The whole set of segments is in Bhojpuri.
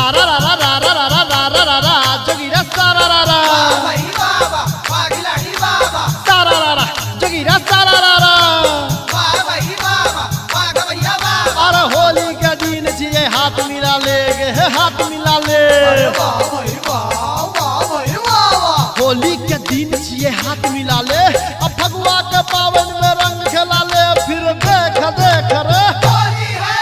सारा रा रा रा रा रा रा रा रा रा जोगीरा सारा रा रा भाई बाबा खिलाड़ी बाबा सारा रा रा जोगीरा सारा रा रा भाई बाबा भैया बाबा अरे होली के दिन छिए हाथ मिला ले गे हाथ मिला ले भाई बाबा होली के दिन छिए हाथ मिला ले अब फगुआ के पावन में रंग खेला ले फिर देख देख रे होली है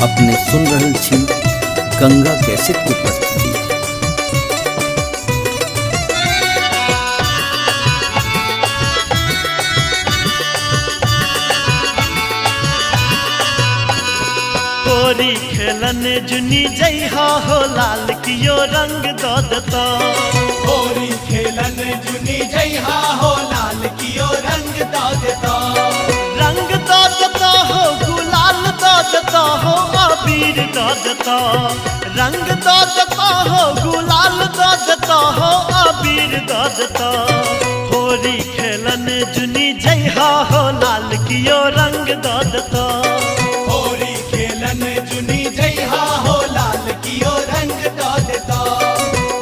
अपने सुन रहल छी गंगा कैसेट की प्रस्तुति। होली खेलन जुनी जइहा हो लाल कियो रंग दो दता होली खेलन जुनी जइहा हो लाल कियो रंग दो देता रंग दो दता हो गुलाल दो दता हो अबीर दो दता रंग दो दता हो गुलाल दो दता हो अबीर दो दता होली खेलन जुनी जइहा हो लाल कियो रंग दो दता होली खेलन जुनी जइहा हो लाल कियो रंग दो देता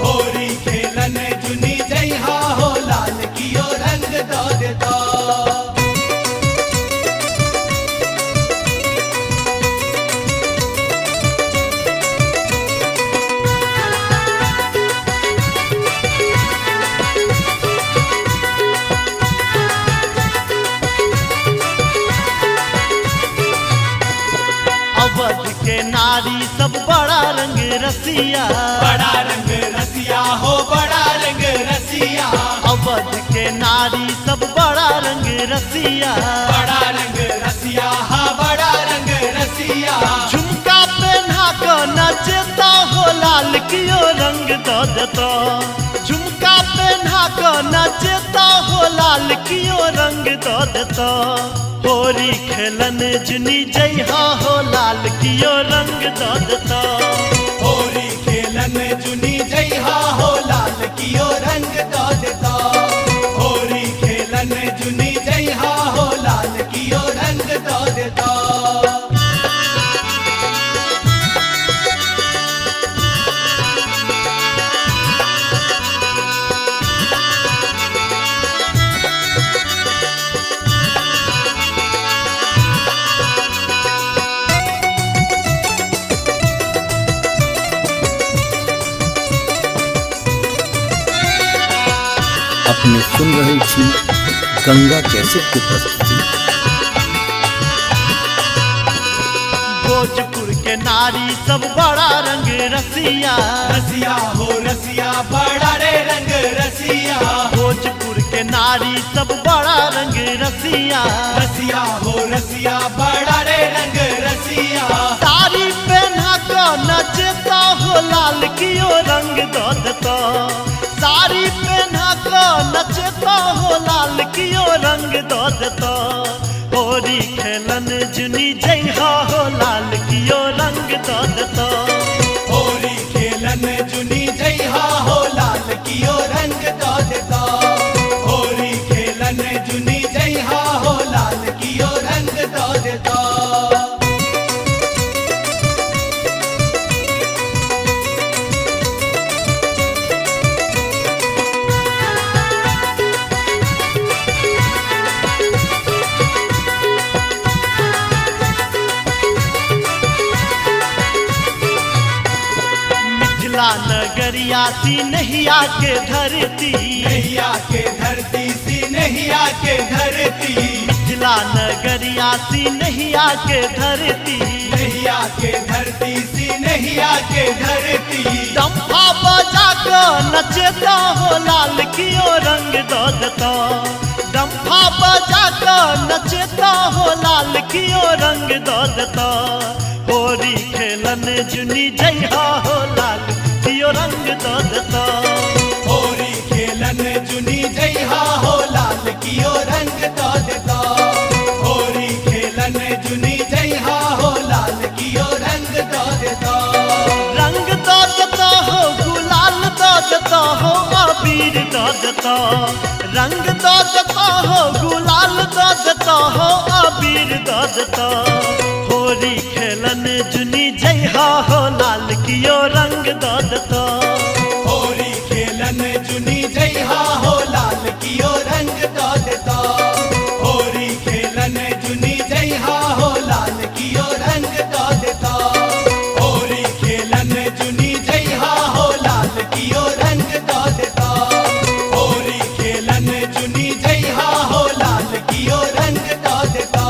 होली खेलन जुनी जइहा हो लाल कियो रंग दो देता अवध के नारी सब बड़ा रंग रसिया बड़ा रंग रसिया हो बड़ा रंग रसिया अवध के नारी सब बड़ा रंग रसिया बड़ा रंग रसिया हा बड़ा रंग रसिया झुमका पहना को नचता हो लाल कियो रंग दो दता झुमका पहना को नचता हो लाल कियो रंग दो दता होली खेलन जुनी जइहा हो लाल कियो रंग दो दता होली खेलन जुनी जइहा हो लाल कियो रंग दो देता होली खेलन जुनी जइहा हो लाल कियो रंग दो देता अपने सुन रहल छी गंगा कैसेट की प्रस्तुति। भोजपुर के नारी सब बड़ा रंग रसिया रसिया हो रसिया बड़ा रे रंग रसिया भोजपुर के नारी सब बड़ा रंग रसिया रसिया हो रसिया बड़ा रे रंग रसिया साड़ी पहना को नचता हो लाल कियो रंग दो दता साड़ी पहना को नचता हो लाल कियो रंग दो दता होली खेलन जुनी जइहा हो लाल कियो रंग दो दता होली खेलन जुनी जइहा हो लाल कियो रंग दो देता होली खेलन जुनी जइहा हो लाल कियो रंग दो देता मिथिला नगरिया सी नहिया के धरती नैया के धरती सी नैया के धरती मिथिला नगरिया सी नहिया के धरती नैया के धरती सी नैया के धरती डम्फा बजा के नचता हो लाल कियो रंग दो दता डम्फा बजा के नचता हो लाल कियो रंग दो दता होली खेलन जुनी जइहा हो लाल कियो रंग दो दता होली खेलन जुनी जइहा हो लाल कियो रंग दो देता होली खेलन जुनी जइहा हो लाल कियो रंग दो देता देता, रंग दो देता हो, गुलाल दो देता हो, अबीर दो देता। होली खेलन जुनी जइहा हो, लाल कियो रंग दो देता। होली खेलन जुनी जइहा हो, लाल कियो रंग दो देता। होली खेलन जुनी जइहा हो, लाल कियो रंग दो देता। होली खेलन जुनी जइहा हो, लाल कियो रंग दो देता। होली खेलन जुनी जइहा हो, लाल कियो रंग दो देता।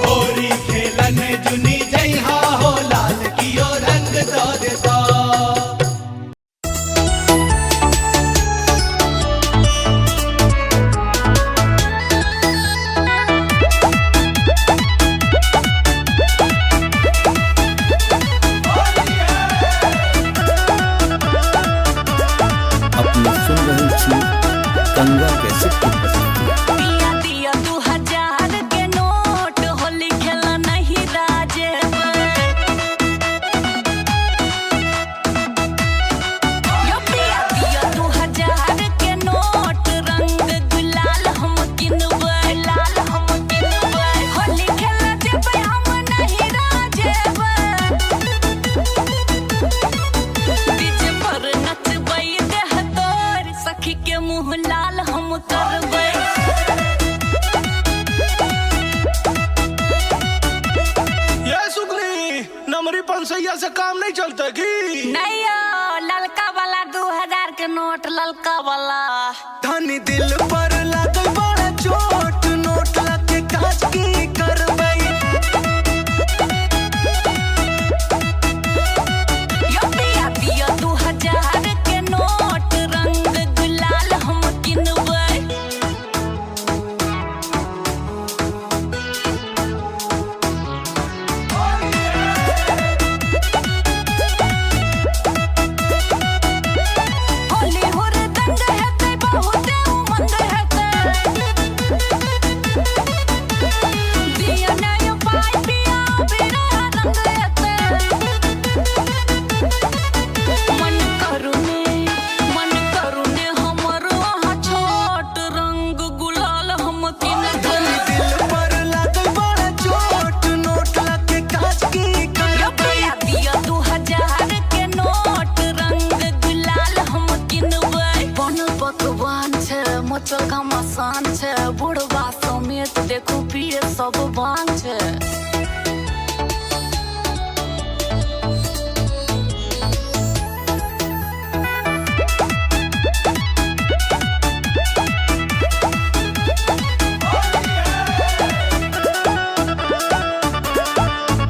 होली खेलन जुनी जइहा हो, लाल कियो रंग दो देता। अपने सुन रहल छी गंगा कैसेट की प्रस्तुति। दिया दिया 2000 के नोट, होली खेला नहीं राजे। यो दिया दिया 2000 के नोट, रंग गुलाल हम किनबै, लाल हम किनबै। होली खेला जेबै हम नहीं राजे। डीजे पर नचबै देह तोर, सखी के मुँह लाल हम करबै। ये सुगनी नमरी पंसैया से काम नहीं चलता की? नहीं यो, ललका वाला 2000 के नोट, ललका वाला। धनी दिल पर लागल बड़ा चोट, नोट लगे काज की करबै। यो दिया दिया 2000 के नोट, रंग गुलाल हम किनबै। होली हुरदंग हेतै, बहुते उमंग हेतै। दिया नहीं पाइ पिया बिना रंग हेतै। मन करुने हमर वहाँ छोट, रंग गुलाल हम किनबै। दिल पर लागल बड़ा चोट, नोट लगे काज की यो करबै। दिया दिया 2000 के नोट, रंग गुलाल हम किनबै। बनल पकवान छै, मचल घमासान छै, बुढ़वा समेत देखू पिए सब बांग छै।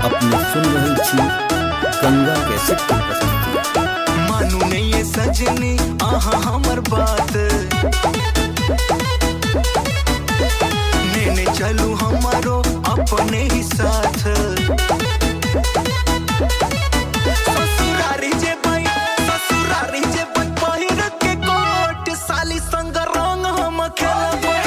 अपने सुन रहल छी गंगा कैसेट की प्रस्तुति। मानू नहीं ये सजनी आहा हमर बात, नेने चलू हमारो अपने ही साथ। ससुरारी जे पहिर के कोट, साली संग रंग हम खेलबै।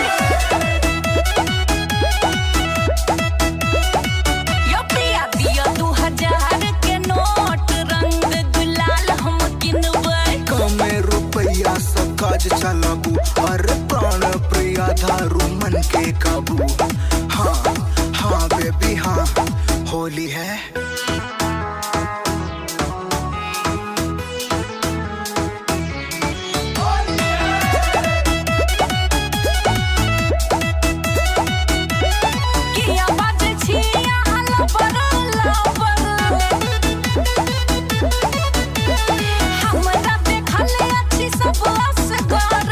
यो दिया दिया 2000 के नोट, रंग गुलाल हम किनबै। कमे रुपया से काज चलाबू, अरे प्राण प्रिया धारू मन के काबू। हाँ हाँ बेबी हाँ, होली है। किया बाजे छिया लबर लबर। हमरा देखले अच्छी सब असगर।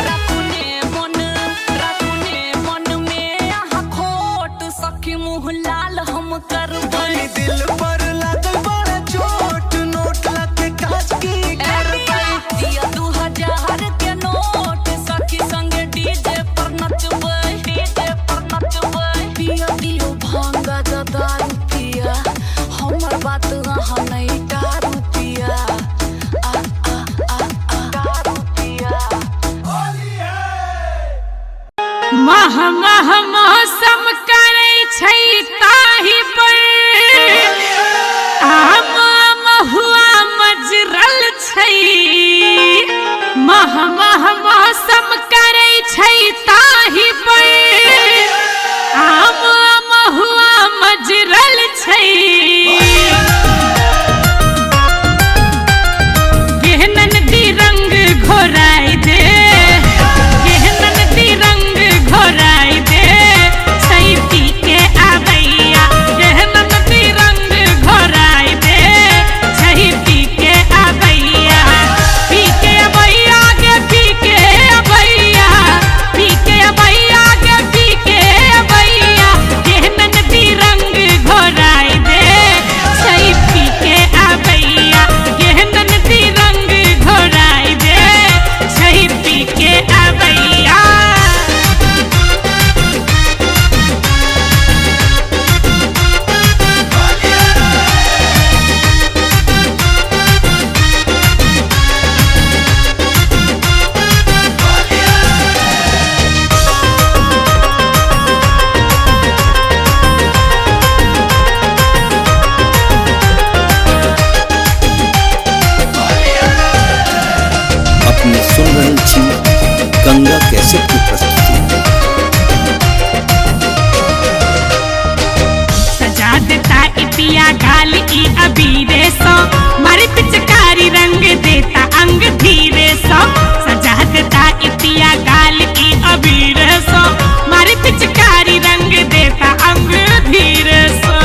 रखुने मन में यहाँ खोट, सखी मुँह लाल हम करबै। दिल पर लागल बड़ा चोट, नोट लगे काज की करबै। दिया 2000 के नोट, सखी संगे डीजे पर नचबै। पिया दियो भांगा दारू पिया, हमर बात अहाँ नहीं दारू पिया। दारू पिया। मह मह मौसम करै छै ताहि पर, आम महुआ मजरल छै। इतिया गाल की अबीरे सो मारी पिचकारी रंग देता अंग धीरे सो सजा देता इतिया गाल की अबीरे सो मारी पिचकारी रंग देता अंग धीरे सो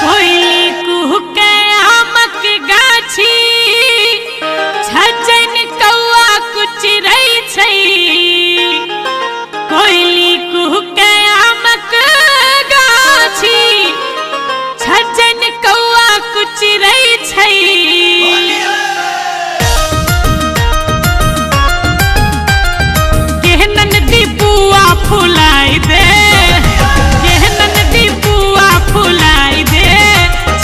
कोयली कुहके आमक गाछी छजन कौआ कुछ रही छई कोयली कुहके आमक गाछी छजन कौआ कुछ रही छई केहनन दी बुआ फुलाई दे केहनन दी बुआ फुलाई दे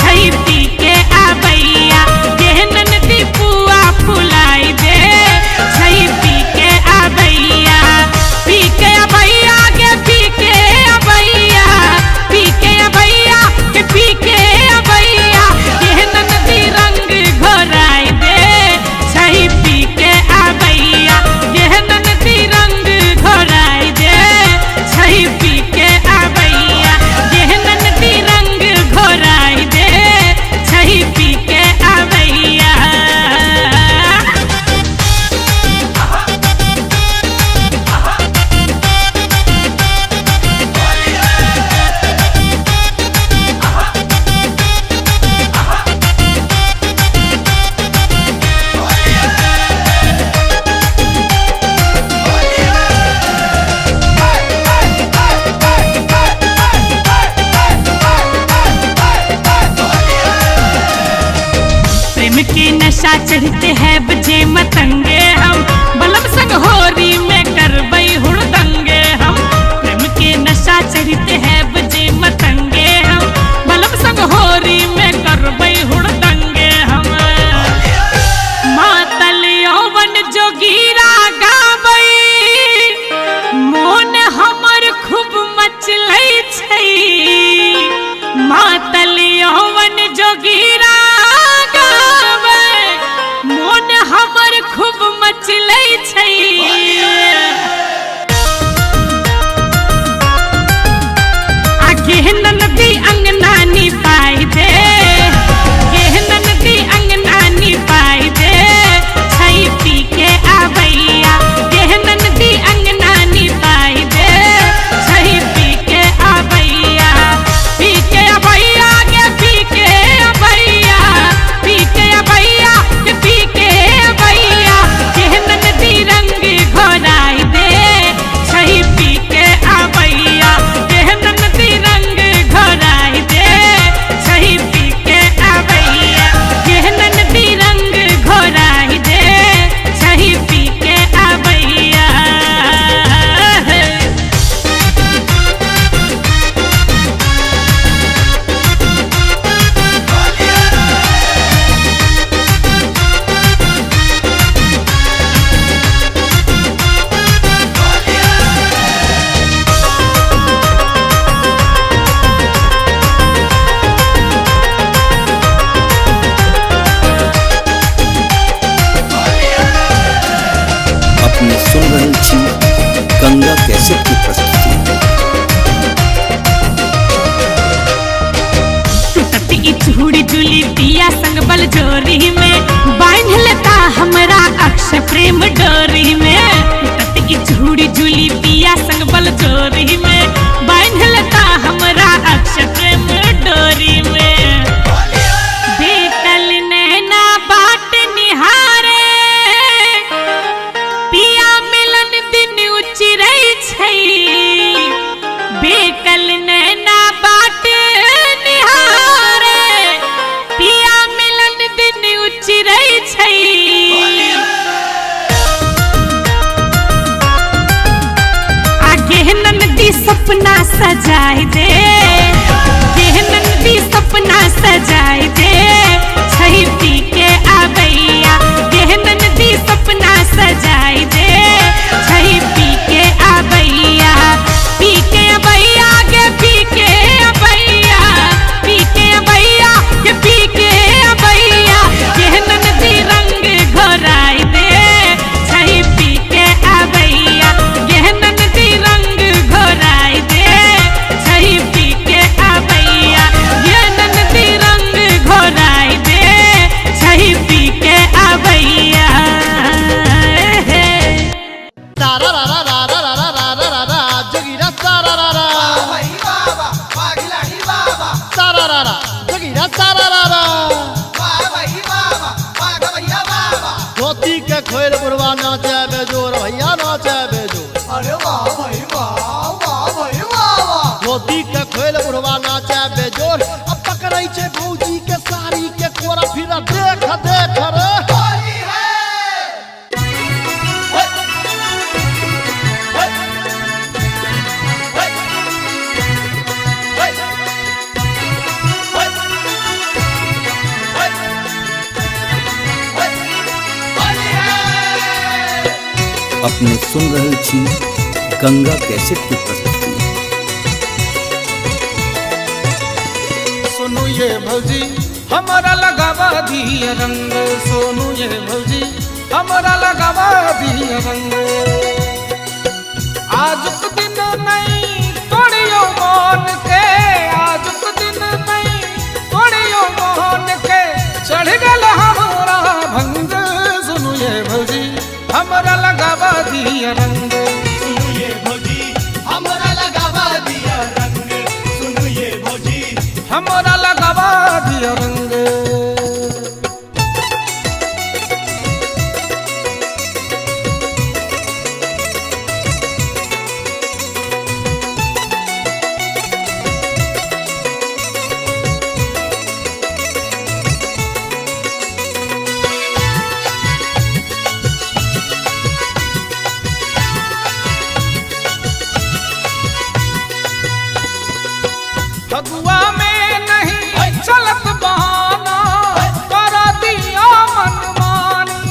छई पी के आबैया केहनन दी बुआ फुलाई दे छई पी के आबैया पी के आबैया के पी के आबैया पी के आबैया के पी के आबैया केहनन दी रंग घोराई दे छई पी के आबैया केहनन दी रंग घोराई दे छई पी के आबैया केहनन दी रंग घोराई दे छई पी के आबैया प्रेम के नशा चढ़ते हैं बजे मतंगे हम बलम संग होरी में करबई हुड़दंगे हम प्रेम के नशा चढ़ते हैं बजे मतंगे हम बलम संग होरी में करबई हुड़दंगे हम मातल यौवन जोगीरा गाबई मोन हमर खूब मचलै छै मातल यौवन जोगीरा गाबै मोन सारा रारा जगीरा सारा रारा। वाह भाई वाह वाह भैया वाह। धोती के खोल बुढ़वा नाचे बेजोर भैया नाचे बेजोर। अरे वाह भाई वाह भाई वाह। धोती के खोल बुढ़वा नाचे बेजोर। अब पकड़ै छे भौजी के साड़ी के कोरा फिर देख देख रे। होली है। अपने सुन रहल छी गंगा कैसेट की प्रस्तुति। सोनू ये भौजी हमारा लगावा दिया रंग, सोनू ये भौजी हमारा लगावा दिया रंग। आज के दिन नहीं तोड़ियो मान के, आज के दिन नहीं तोड़ियो मान के, चढ़ गल हमारा भंग। सोनू ये भौजी हमारा लगावा दिया रंग, सुनो ये भौजी हमरा लगावा दिया रंग। सुनो ये भौजी हमारा लगावा दिया रंग। फगुआ में नहीं चलत बहाना, कर दिया मनमानी।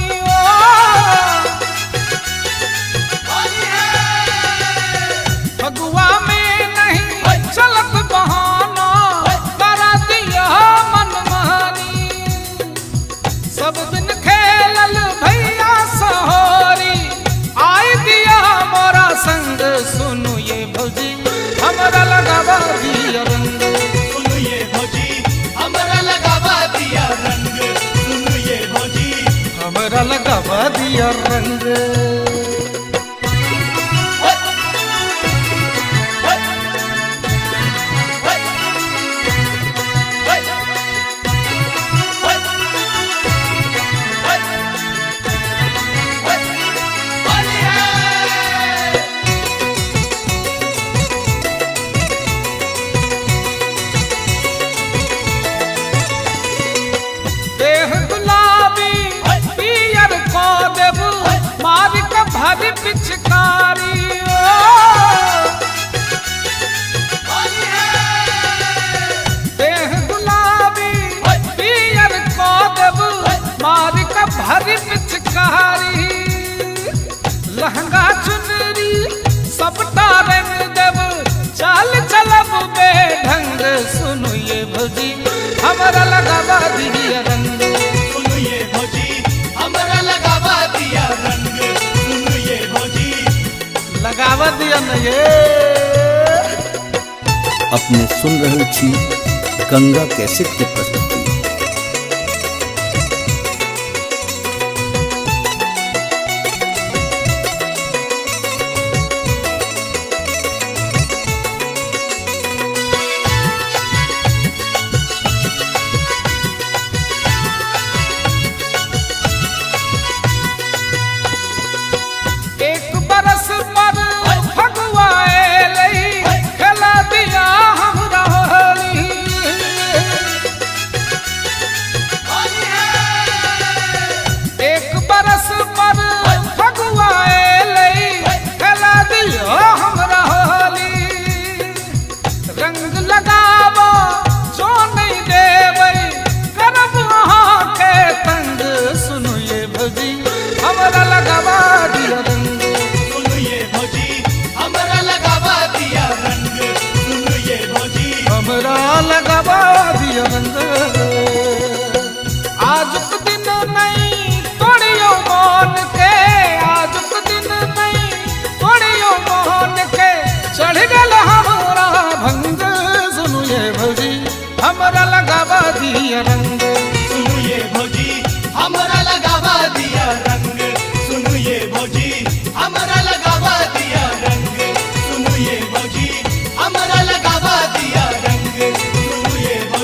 फगुआ में नहीं चलत बहाना, कर दिया मनमानी। सब दिन खेलल भैया सहोरी, आई दिया मोरा संग। सुनो ये भौजी हमरा लगावा दिया रंग, सुनो ये भौजी हमरा लगावा दिया रंग। सुनो ये भौजी हमरा लगावा दिया रंग। देह गुलाबी पियर को देबू, मार के भरी पिचकारी। देह गुलाबी पियर को देबू, मार के भरी पिचकारी। लहंगा चुनरी सबटा रंग देबू, चाल चलब बेढंग। सुनो ये भौजी हमरा लगावा दिया रंग, सुनो ये भौजी हमरा लगावा दिया रंग। सुनो ये भौजी लगावा दिया न ये। अपने सुन रहल छी गंगा कैसेट की प्रस्तुति। एक बरस पर फगुआ एलई, खेला दिया हमरा होली। एक बरस पर फगुआ एलई, खेला दिया हमरा होली। रंग लगावो जो नहीं देवई, करब अहाँ के तंग। सुनो ये भौजी हमरा लगावा दिया रंग, सुनो ये भौजी हमरा लगावा दिया रंग। सुनो ये भौजी हमरा लगावा दिया रंग। आज के दिन नहीं तोड़ियो मान के, आज के दिन नहीं तोड़ियो मान के, चढ़ गल हमारा भंग। सुनो ये भौजी हमरा लगावा दिया रंग, सुनो ये भौजी हमरा लगावा दिया रंग। सुनो ये भौजी हमरा लगावा दिया रंग। सुनो ये भौजी हमरा लगावा दिया रंग। सुनो ये भौजी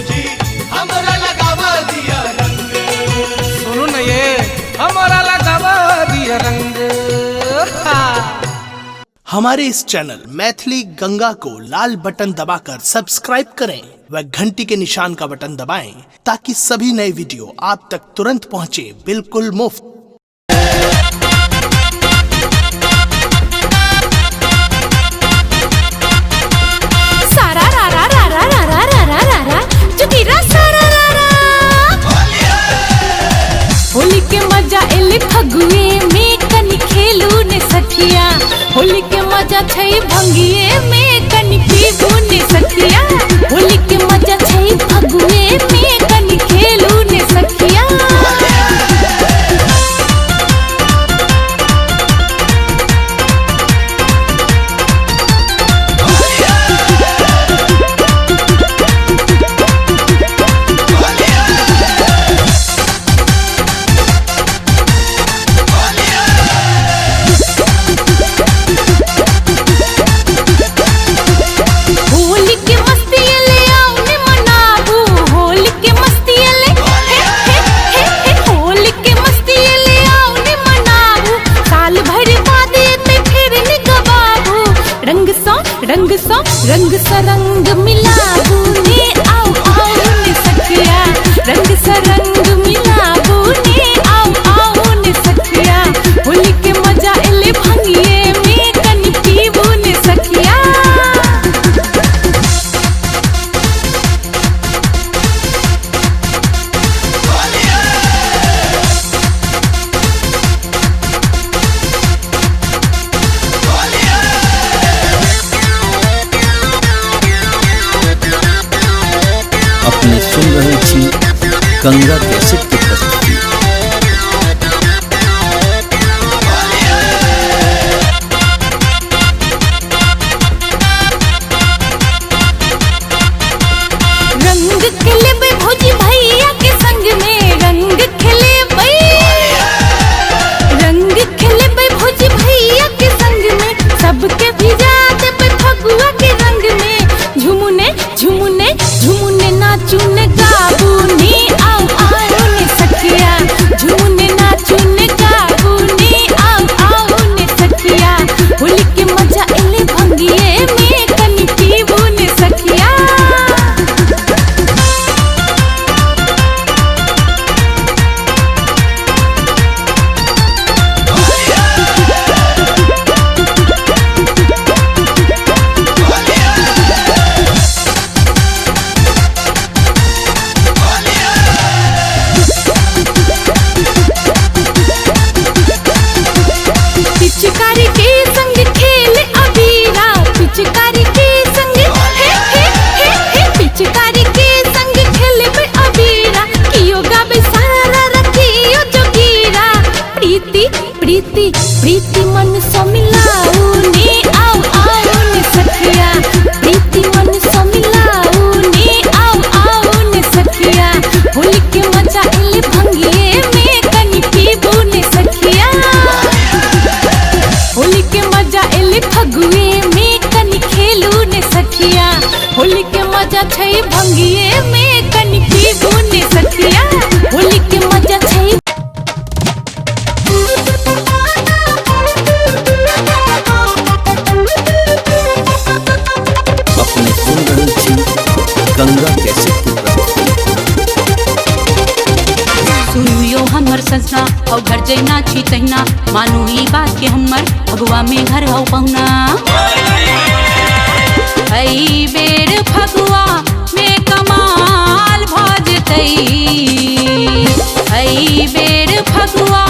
हमारे इस चैनल मैथिली गंगा को लाल बटन दबाकर सब्सक्राइब करें व घंटी के निशान का बटन दबाएं ताकि सभी नए वीडियो आप तक तुरंत पहुंचे बिल्कुल मुफ्त। सारा रा रा रा रा रा रा रा रा रा रा जुगीरा सारा रा रा। होली के मजा एले फगुए में कनी खेलू ने सखिया। होली के मजा छई भंगिए में कनी पीबू ने सखिया। होली के मजा छई फगुए में कनी खेलू ने सखिया। रंग सा रंग मिलाबू ने आओ आओ ने सखिया। रंग सा रंग मिलाबू ने आओ आओ ने सखिया। होली के मजा एले भंगिए में कनी पीबू ने सखिया। अपने सुन रहे छी गंगा कैसेट की प्रस्तुति। रंग खेले बे भौजी भैया के संग में। रंग खेले बे भौजी भैया के संग में। सबके भिजा दे बे फगुआ के रंग में। झुमुने झुमुने झुमुने नाचूने गाबू ने आओ आओ ने सखिया। झुमुने नाचूने गाबू ने आओ आओ ने सखिया। होली के मजा एले भंगिए में कनी पीबू ने सखिया। पिचकारी के संग खेले अबीरा। पिचकारी के संग हे हे हे हे पिचकारी के संग खेले बे अबीरा। कियो गाबे सारा रखियो जोगीरा। प्रीति प्रीति प्रीति मन सो मिलाऊ ने आओ आओ ने सखिया। प्रीति मन सो मिलाऊ ने आओ आओ ने सखिया। होली के मजा एले भंगिए में कनी पीबू ने सखिया। होली के मजा एले फगुए में कनी खेलू ने सखिया। होली के मजा छई भंगिए में कनी पीबू ने सखिया। होली के मजा छई अपने सुन रहे छी गंगा कैसेट की प्रस्तुति। सुनियो हमर सजना औ घर जैना छी तहिना। मानू ई बात के हमर फगुआ में घर हौ पहुना। हई बेर फगुआ में कमाल भ जेतई। हई बेर फगुआ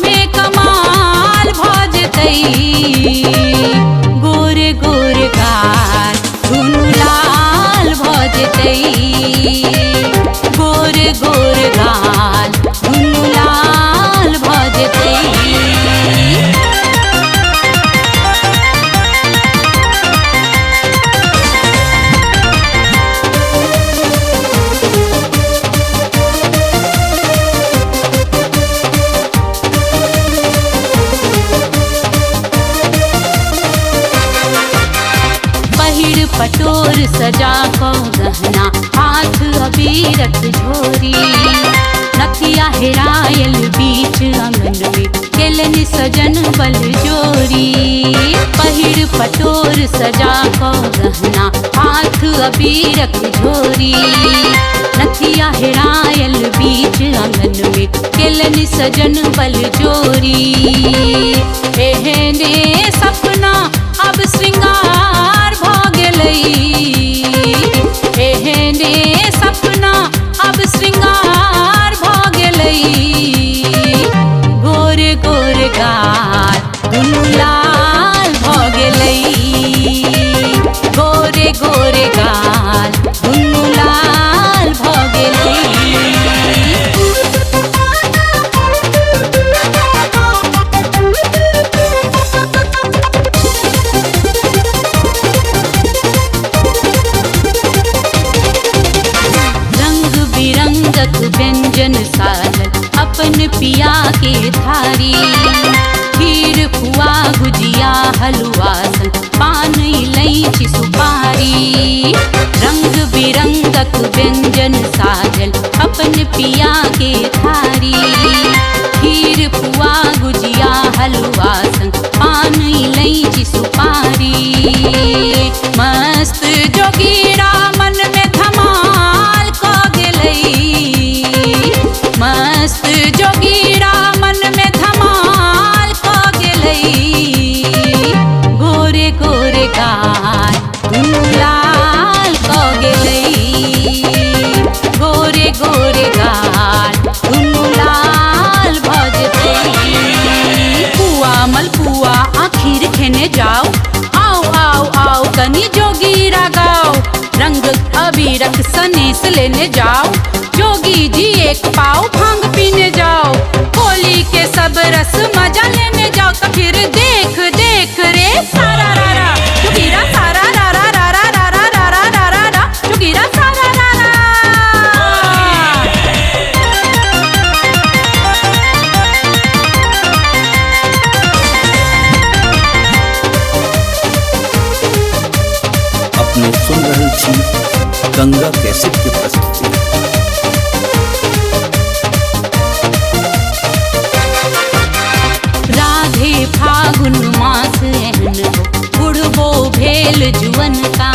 में कमाल भ जेतई। गोर गोर गाल दुनू लाल भ जेतई। गोर गोर गाल दुनू लाल भ जेतई। पहिर पटोर सजा को गहना हाथ अबीरत झोरी। नथिया हेरायल बीच आंगन में केलन सजन बल जोरी पहिर पटोर सजा को गहना हाथ अबीरक झोरी नथिया हेरायल बीच आंगन में केलन सजन बल जोरी एहने सपना अब श्रृंगार भ गेलई एहने सपना अब श्रृंगार भ गेलई गोरे गोरे गाल दुनू लाल भ गेलई गोरे गोरे गाल दुनू लाल भ गेलई व्यंजन साजल अपन पिया के थारी खीर पुआ गुजिया हलवा सन पान इलायची सुपारी रंग बिरंगक व्यंजन साजल अपन पिया के थारी खीर पुआ गुजिया हलवा सन पान इलायची सुपारी मस्त जोगीरा मन में धमाल क गेलई मस्त जोगीरा मन में धमाल क गेलई गोरे गोरे गाल दुनू लाल क गेलई गोरे गोरे गाल दुनू लाल भ जेतई पुआ मलपुआ आखिर खेने जाओ आओ आओ आओ कनी जोगीरा गाओ रंग अबीरक सनेस लेने जाओ जोगी जी एक पाव भांग पीने जाओ होली के सब रस मजा लेने जाओ तो फिर देख देख रे सारा रारा जोगीरा सारा रारा रारा रारा रारा रारा रा जोगीरा सारा रारा अपने सुन रहल छी गंगा कैसेट की प्रस्तुति। राधे फागुन मास एहन बुढ़बो भेल जुवन का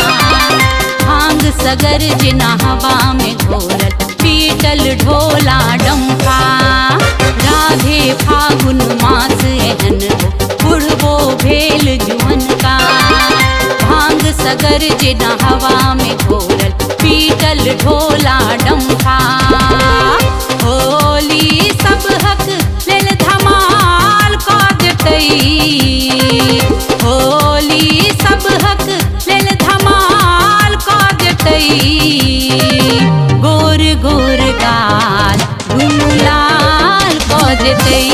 भांग सगर जिना हवा में घोरल पीटल ढोला डंफा राधे फागुन मास एहन बुढ़बो भेल जुवन का भांग सगर जिना हवा में घोरल पीटल ढोला डंफा होली सब हक लेल धमाल क देतई होली सब हक लेल धमाल क देतई गोर गोर गाल दुनू लाल क देतई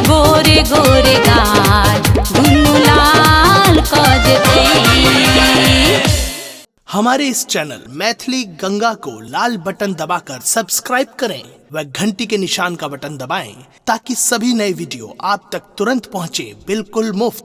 गोरे गोरे गाल दुनू लाल क देतई। हमारे इस चैनल मैथिली गंगा को लाल बटन दबाकर सब्सक्राइब करें व घंटी के निशान का बटन दबाएं ताकि सभी नए वीडियो आप तक तुरंत पहुंचे बिल्कुल मुफ्त।